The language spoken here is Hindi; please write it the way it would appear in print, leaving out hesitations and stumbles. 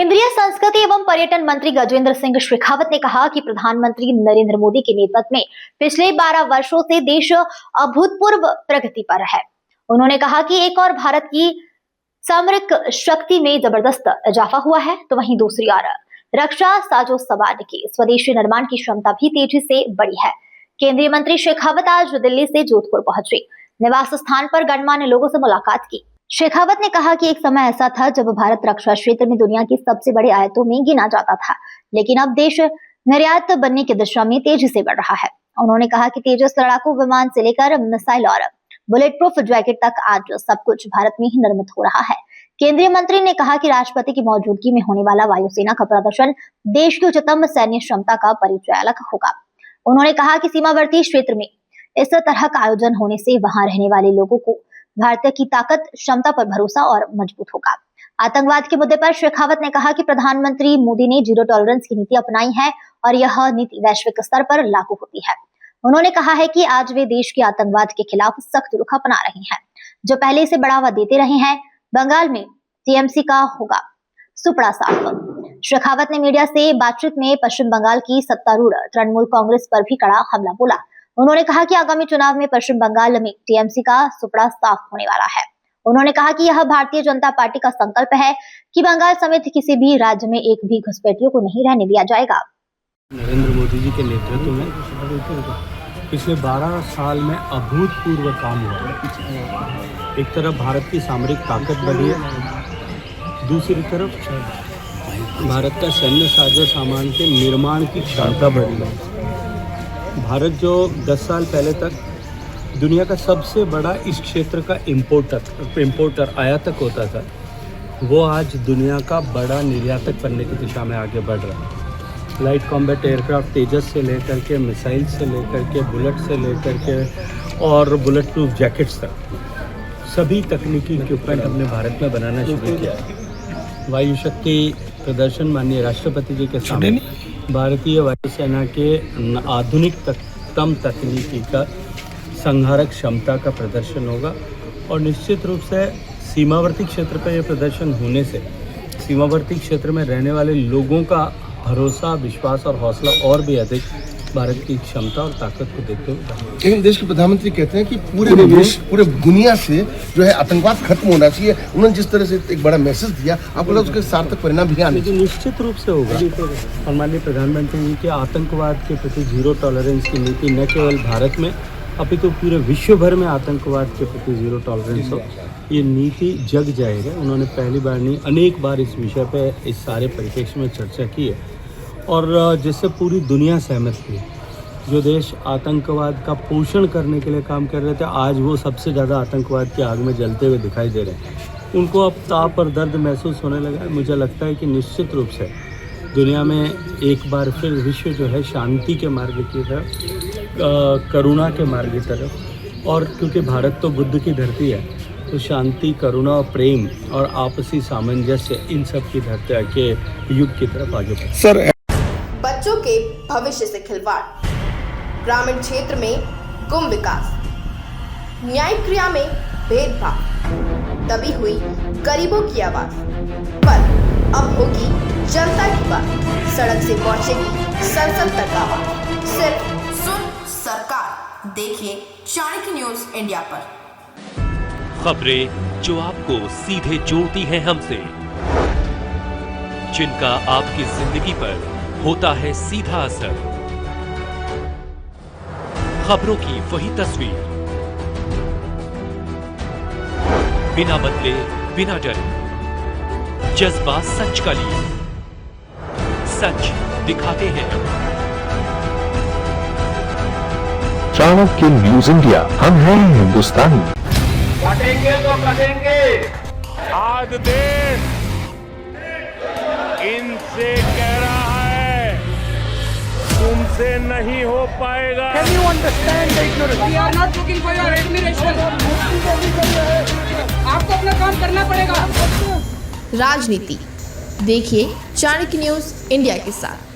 केंद्रीय संस्कृति एवं पर्यटन मंत्री गजेंद्र सिंह शेखावत ने कहा कि प्रधानमंत्री नरेंद्र मोदी के नेतृत्व में पिछले 12 वर्षों से देश अभूतपूर्व प्रगति पर है। उन्होंने कहा कि एक और भारत की सामरिक शक्ति में जबरदस्त इजाफा हुआ है, तो वहीं दूसरी ओर रक्षा साजो सामान की स्वदेशी निर्माण की क्षमता भी तेजी से बढ़ी है। केंद्रीय मंत्री शेखावत आज दिल्ली से जोधपुर पहुंचे, निवास स्थान पर गणमान्य लोगों से मुलाकात की। शेखावत ने कहा कि एक समय ऐसा था जब भारत रक्षा क्षेत्र में दुनिया की सबसे बड़े आयातों में गिना जाता था, लेकिन अब देश निर्यात बनने की दिशा में तेजी से बढ़ रहा है। उन्होंने कहा कि तेजस लड़ाकू विमान से लेकर मिसाइल और बुलेट प्रूफ जैकेट तक आज सब कुछ भारत में ही निर्मित हो रहा है। केंद्रीय मंत्री ने कहा कि राष्ट्रपति की मौजूदगी में होने वाला वायुसेना का प्रदर्शन देश की उच्चतम सैन्य क्षमता का परिचायक होगा। उन्होंने कहा कि सीमावर्ती क्षेत्र में इस तरह का आयोजन होने से वहां रहने वाले लोगों को भारत की ताकत क्षमता पर भरोसा और मजबूत होगा। आतंकवाद के मुद्दे पर शेखावत ने कहा कि प्रधानमंत्री मोदी ने जीरो टॉलरेंस की नीति अपनाई है और यह नीति वैश्विक स्तर पर लागू होती है। उन्होंने कहा है कि आज वे देश के आतंकवाद के खिलाफ सख्त रुख अपना रहे हैं, जो पहले इसे बढ़ावा देते रहे हैं। बंगाल में टीएमसी का होगा सुपड़ा साफ। शेखावत ने मीडिया से बातचीत में पश्चिम बंगाल की सत्तारूढ़ तृणमूल कांग्रेस पर भी कड़ा हमला बोला। उन्होंने कहा कि आगामी चुनाव में पश्चिम बंगाल में टीएमसी का सुपड़ा साफ होने वाला है। उन्होंने कहा कि यह भारतीय जनता पार्टी का संकल्प है कि बंगाल समेत किसी भी राज्य में एक भी घुसपैठियों को नहीं रहने दिया जाएगा। नरेंद्र मोदी जी के नेतृत्व में पिछले 12 साल में अभूतपूर्व काम हुआ है। एक तरफ भारत की सामरिक ताकत बढ़ी है, दूसरी तरफ भारत का सैन्य साजो सामान के निर्माण की क्षमता बढ़ी है। भारत जो 10 साल पहले तक दुनिया का सबसे बड़ा इस क्षेत्र का इम्पोर्टर आयातक होता था, वो आज दुनिया का बड़ा निर्यातक बनने की दिशा में आगे बढ़ रहा है। लाइट कॉम्बैट एयरक्राफ्ट तेजस से लेकर के मिसाइल से लेकर के बुलेट से लेकर के और बुलेट प्रूफ जैकेट्स तक सभी तकनीकी इक्विपमेंट हमने भारत में बनाना शुरू किया है। वायु शक्ति प्रदर्शन माननीय राष्ट्रपति जी के सामने भारतीय वायुसेना के आधुनिकतम तकनीकी का संहारक क्षमता का प्रदर्शन होगा और निश्चित रूप से सीमावर्ती क्षेत्र पर यह प्रदर्शन होने से सीमावर्ती क्षेत्र में रहने वाले लोगों का भरोसा, विश्वास और हौसला और भी अधिक भारत की क्षमता और ताकत को देखते हुए। लेकिन देश के प्रधानमंत्री कहते हैं कि पूरे दुनिया से जो है आतंकवाद खत्म होना चाहिए। उन्होंने जिस तरह से एक बड़ा मैसेज दिया, आपको लगा उसके सार्थक परिणाम भी आने चाहिए? निश्चित रूप से होगा। और माननीय प्रधानमंत्री जी के आतंकवाद के प्रति जीरो टॉलरेंस की नीति न केवल भारत में अपितु पूरे विश्व भर में आतंकवाद के प्रति जीरो टॉलरेंस हो, ये नीति जग जाएगा। उन्होंने पहली बार नहीं अनेक बार इस विषय पर इस सारे परिप्रेक्ष्य में चर्चा की है और जिससे पूरी दुनिया सहमत थी। जो देश आतंकवाद का पोषण करने के लिए काम कर रहे थे, आज वो सबसे ज़्यादा आतंकवाद की आग में जलते हुए दिखाई दे रहे हैं। उनको अब ताप और दर्द महसूस होने लगा है। मुझे लगता है कि निश्चित रूप से दुनिया में एक बार फिर विश्व जो है शांति के मार्ग की तरफ, करुणा के मार्ग की तरफ, और क्योंकि भारत तो बुद्ध की धरती है, तो शांति, करुणा और प्रेम और आपसी सामंजस्य इन सब की धरती के युग की तरफ आगे बढ़े। सर, बच्चों के भविष्य से खिलवाड़, ग्रामीण क्षेत्र में गुम विकास, न्यायिक क्रिया में भेदभाव, दबी हुई गरीबों की आवाज, पर अब होगी जनता की बात। सड़क से पहुंचेगी संसद तक आवाज। सिर्फ सुन सरकार, देखिए चाणक्य न्यूज इंडिया पर। खबरें जो आपको सीधे जोड़ती हैं हमसे, जिनका आपकी जिंदगी पर होता है सीधा असर। खबरों की वही तस्वीर, बिना बदले, बिना डरे, जज्बा सच का लिए, सच दिखाते हैं। चाणक्य न्यूज इंडिया, हम हैं हिंदुस्तानी। कटेंगे तो कटेंगे। आज देश इनसे कह रहा है, तुमसे नहीं हो पाएगा। Can you understand the ignorance? We are not looking for your admiration. आपको अपना काम करना पड़ेगा। राजनीति देखिए चाणक्य न्यूज इंडिया के साथ।